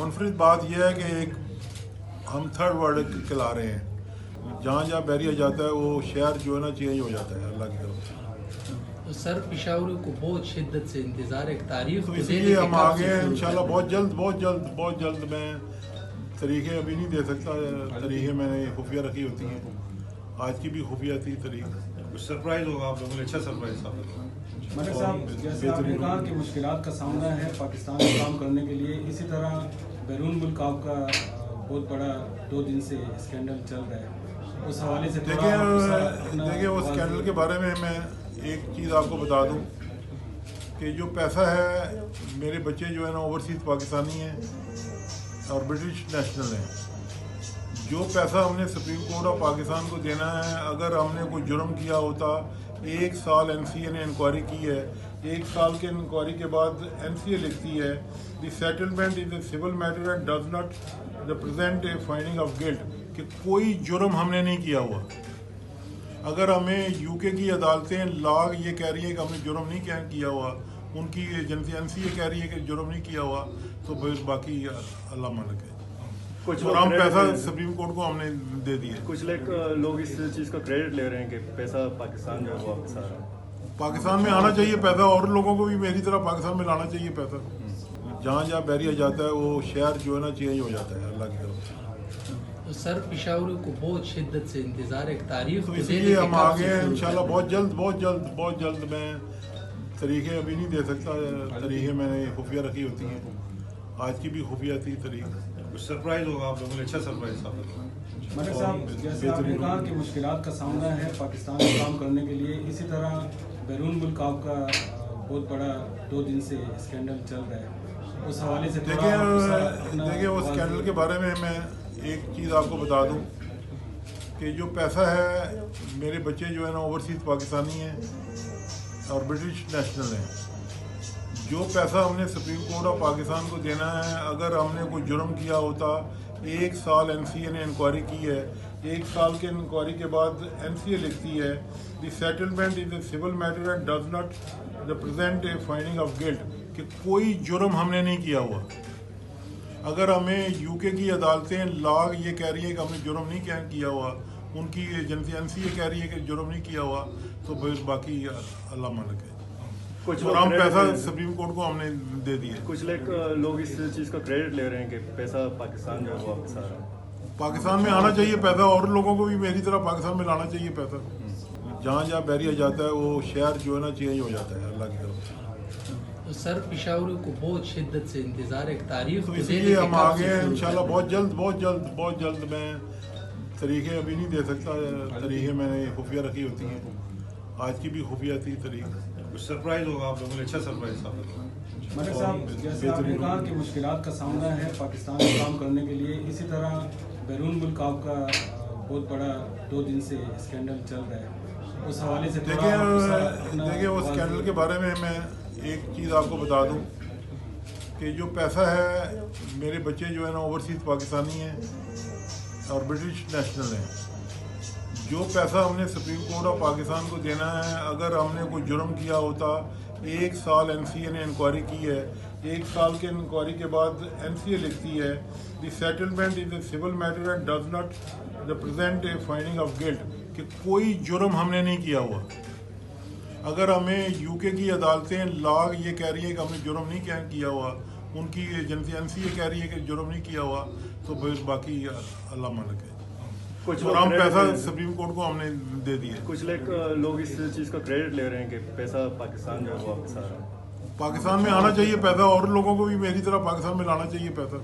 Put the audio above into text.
मुनफरिद बात यह है कि एक हम थर्ड वर्ल्ड खिला रहे हैं। जहाँ जहाँ बैरियर जाता है वो शहर जो है ना चेंज हो जाता है अल्लाह की तरफ से। तो सर पेशावर को बहुत शिद्दत से इंतज़ार एक तारीफ तो इसलिए हम आगे हैं इंशाल्लाह बहुत जल्द मैं तरीके अभी नहीं दे सकता। तरीके मैंने खुफिया रखी होती हैं, आज की भी खुफिया थी तरीक। कुछ सरप्राइज होगा आप लोगों को, अच्छा सरप्राइज साहब। मलिक साहब, जैसे आपने कहा कि मुश्किलात का सामना है पाकिस्तान में काम करने के लिए, इसी तरह बैरून मुल्क आपका बहुत बड़ा 2 दिन से स्कैंडल चल रहा है, उस हवाले से देखिए उस स्कैंडल के बारे में मैं एक चीज़ आपको बता दूं कि जो पैसा है, मेरे बच्चे जो है ना ओवरसीज़ पाकिस्तानी हैं और ब्रिटिश नेशनल हैं। जो पैसा हमने सुप्रीम कोर्ट ऑफ पाकिस्तान को देना है, अगर हमने कोई जुर्म किया होता, 1 साल एनसीए ने इंक्वायरी की है, 1 साल के इंक्वायरी के बाद एनसीए लिखती है the settlement is a civil matter and does not represent a finding of guilt, कि कोई जुर्म हमने नहीं किया हुआ। अगर हमें यूके की अदालतें लॉ ये कह रही है कि हमने जुर्म नहीं किया हुआ, उनकी एजेंसी एनसीए कह रही है कि जुर्म नहीं किया हुआ, तो फिर बाकी अल्लाह मालिक है। कुछ और हम पैसा सुप्रीम कोर्ट को हमने दे दिए। कुछ लोग इस चीज़ का क्रेडिट ले रहे हैं कि पैसा पाकिस्तान जो है वो वापस आ रहा है। पाकिस्तान में आना चाहिए पैसा, और लोगों को भी मेरी तरह पाकिस्तान में लाना चाहिए पैसा। जहाँ जहाँ बैरियर जाता है वो शहर जो है ना चेंज हो जाता है अल्लाह की तरफ से। तो सर पेशावर को बहुत शिद्दत से इंतज़ार एक तारीफ तो इसलिए हम आगे हैं इंशाल्लाह बहुत जल्द मैं तरीके अभी नहीं दे सकता। तरीके मैंने खुफिया रखी होती हैं, आज की भी खुफिया थी तरीक। कुछ सरप्राइज होगा आप लोगों को, अच्छा सरप्राइज साहब। मलिक साहब, जैसे आपने कहा कि मुश्किलात का सामना है पाकिस्तान में काम करने के लिए, इसी तरह बैरून मुल्क आपका बहुत बड़ा 2 दिन से स्कैंडल चल रहा है, उस हवाले से देखिए उस स्कैंडल के बारे में मैं एक चीज़ आपको बता दूं कि जो पैसा है, मेरे बच्चे जो है ना ओवरसीज़ पाकिस्तानी हैं और ब्रिटिश नेशनल हैं। जो पैसा हमने सुप्रीम कोर्ट ऑफ पाकिस्तान को देना है, अगर हमने कोई जुर्म किया होता, 1 साल एनसीए ने इंक्वायरी की है, 1 साल के इंक्वायरी के बाद एनसीए लिखती है the settlement is a civil matter and does not represent a finding of guilt, कि कोई जुर्म हमने नहीं किया हुआ। अगर हमें यूके की अदालतें लॉ ये कह रही है कि हमने जुर्म नहीं किया हुआ, उनकी एजेंसी एनसीए कह रही है कि जुर्म नहीं किया हुआ, तो फिर बाकी अल्लाह मालिक है। कुछ और हम पैसा सुप्रीम कोर्ट को हमने दे दिए। कुछ लोग इस चीज़ का क्रेडिट ले रहे हैं कि पैसा पाकिस्तान जो है वो वापस आ रहा है। पाकिस्तान में आना चाहिए पैसा, और लोगों को भी मेरी तरह पाकिस्तान में लाना चाहिए पैसा। जहाँ जहाँ बैरियर जाता है वो शहर जो है ना चेंज हो जाता है अल्लाह की तरफ से। तो सर पेशावर को बहुत शिद्दत से इंतज़ार एक तारीफ तो इसलिए हम आगे हैं इंशाल्लाह बहुत जल्द मैं तरीके अभी नहीं दे सकता। तरीके मैंने खुफिया रखी होती हैं, आज की भी खुफिया थी तरीक। कुछ सरप्राइज होगा आप लोगों को, अच्छा सरप्राइज साहब। मलिक साहब, जैसे आपने कहा कि मुश्किलात का सामना है पाकिस्तान में काम करने के लिए, इसी तरह बैरून मुल्क आपका बहुत बड़ा 2 दिन से स्कैंडल चल रहा है, उस हवाले से देखिए उस स्कैंडल के बारे में मैं एक चीज़ आपको बता दूं कि जो पैसा है, मेरे बच्चे जो है ना ओवरसीज़ पाकिस्तानी हैं और ब्रिटिश नेशनल हैं। जो पैसा हमने सुप्रीम कोर्ट ऑफ पाकिस्तान को देना है, अगर हमने कोई जुर्म किया होता, 1 साल एनसीए ने इंक्वायरी की है, 1 साल के इंक्वायरी के बाद एनसीए लिखती है the settlement is a civil matter and does not represent a finding of guilt, कि कोई जुर्म हमने नहीं किया हुआ। अगर हमें यूके की अदालतें लॉ ये कह रही है कि हमने जुर्म नहीं किया हुआ, उनकी एजेंसी एनसीए कह रही है कि जुर्म नहीं किया हुआ, तो फिर बाकी अल्लाह मालिक है। और हम पैसा सुप्रीम कोर्ट को हमने दे दिए। कुछ लोग इस चीज़ का क्रेडिट ले रहे हैं कि पैसा पाकिस्तान जो है वो वापस आ रहा है। पाकिस्तान में आना चाहिए पैसा, और लोगों को भी मेरी तरह पाकिस्तान में लाना चाहिए पैसा।